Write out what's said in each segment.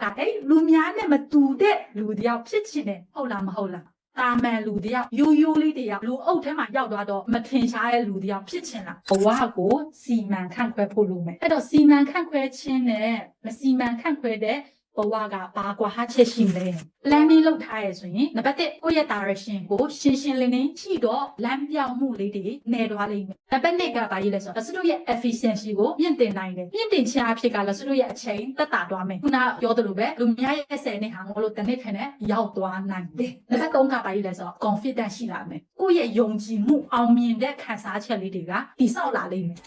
ကလူများနဲ့မတူတဲ့လူတယောက်ဖြစ်ချင်တယ်ဟုတ်လားမဟုတ်လားတာမန်လူတယောက်ရိုးရိုးလေးတယောက်လူအုပ်ထဲမှာရောက်သွားတော့မထင်ရှားတဲ့လူတယောက်ဖြစ်ချင်လားဘဝကိုစီမံခန့်ခွဲဖို့လိုမယ်အဲ့တော့စီမံခန့်ခွဲခြင်းနဲ့မစီမံခန့်ခွဲတဲ့ဘဝကဘာကွာဟာချက်ရှိလဲ planning လုပ်ထားရဆိုရင်နံပါတ်1ကိုယ့်ရဲ့ direction ကိုရှင်းရှင်းလင်းလင်းကြည့်တော့လမ်းပြောင်းမှုလေးတွေနေသွားလိမ့်မယ်နံပါတ်2ကဘာကြီးလဲဆိုတော့လက်စတို့ရဲ့ efficiency ကိုမြင့်တင်နိုင်တယ်မြင့်တင်ခြင်းအဖြစ်ကလက်စတို့ရဲ့အချိန်တက်တာသွားမယ်ခုနပြောသလိုပဲလူများရဲ့10နှစ်ဟာငါတို့တစ်နှစ်ခန့်နဲ့ရောက်သွားနိုင်တယ်နံပါတ်3ကဘာကြီးလဲဆိုတော့ confidence ရှိလာမယ်ကိုယ့်ရဲ့ယုံကြည်မှုအောင်မြင်တဲ့ခံစားချက်လေးတွေကတည်ဆောက်လာလိမ့်မယ်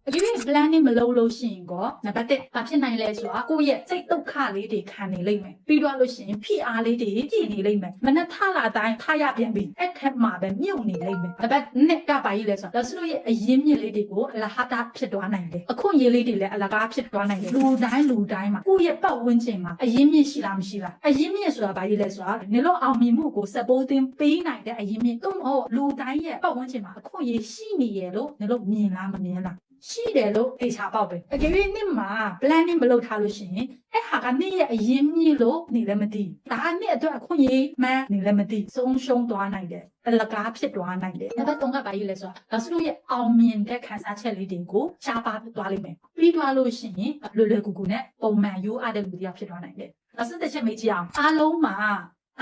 အကျဉ်း planning မလုပ်လို့ရှိရင်ကောနံပါတ်1ဘာဖြစ်နိုင်လဲဆိုတာကိုယ့်ရဲ့စိတ်ဒုက္ခလေးတွေခံနေလိမ့်မယ်ပြီးတော့လို့ရှိရင်ဖိအားလေးတွေပြည့်နေလိမ့်မယ်မနဲ့ထလာတိုင်းထရပြန်ပြီအဲ့ထက်မှပဲမြုပ်နေလိမ့်မယ်နံပါတ်2ကဘာကြီးလဲဆိုတော့လက်စလို့ရဲ့အရင်းမြစ်လေးတွေကိုအလဟတာဖြစ်သွားနိုင်တယ်အခွင့်အရေးလေးတွေလည်းအလကားဖြစ်သွားနိုင်တယ်လူတိုင်းမှာကိုယ့်ရဲ့ပတ်ဝန်းကျင်မှာအရင်းမြစ်ရှိလားမရှိလားအရင်းမြစ်ဆိုတာဘာကြီးလဲဆိုတာနေလို့အောင်မြင်မှုကို supporting ပေးနိုင်တဲ့အရင်းမြစ်တော့မဟုတ်လူတိုင်းရဲ့ပတ်ဝန်းကျင်မှာအခွင့်အရေးရှိနေရလို့နေလို့မြင်လားမမြင်လားရှိတယ်လို့သိချပေါက်ပဲအကြိမ်နှစ်မှာ planning မလုပ်ထားလို့ရှိရင်အဲ့ဟာကနေ့ရဲ့အရင်းမြစ်လို့နေလည်းမသိဒါကနေ့အတွက်အခွင့်အရေးမှန်းနေလည်းမသိဆုံးရှုံးသွားနိုင်တယ်အလကားဖြစ်သွားနိုင်တယ်နံပါတ်3ကဘာကြီးလဲဆိုတော့လက်စတို့ရဲ့အောင်မြင်တဲ့ခံစားချက်လေးတွေကိုရှားပါသွားလိမ့်မယ်ပြီးသွားလို့ရှိရင်လွယ်လွယ်ကူကူနဲ့ပုံမှန်ရိုးအားတဲ့လူတယောက်ဖြစ်သွားနိုင်တယ်လက်စတစ်ချက်မေးကြည့်အောင်အားလုံးမှာ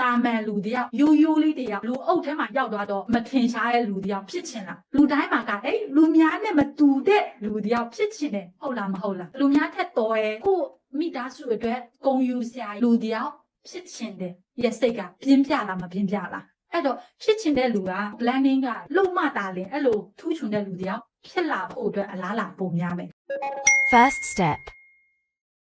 တာမန်လူတယောက်ရိုးရိုးလေးတယောက်လူအုပ်ထဲမှာရောက်သွားတော့မထင်ရှားတဲ့လူတယောက်ဖြစ်ချင်လားလူတိုင်းမှာကလူများနဲ့မတူတဲ့လူတယောက်ဖြစ်ချင်တယ်ဟုတ်လားမဟုတ်လားလူများထက်တော်ရဲ့ကိုမိသားစုအတွက်ဂုဏ်ယူစရာလူတယောက်ဖြစ်ချင်တယ်ရဲ့စိတ်ကပြင်းပြလားမပြင်းပြလားအဲ့တော့ဖြစ်ချင်တဲ့လူက planning ကလုံမတာလင်အဲ့လိုထူးချွန်တဲ့လူတယောက်ဖြစ်လာဖို့အတွက်အလားအလာပုံများမယ် First step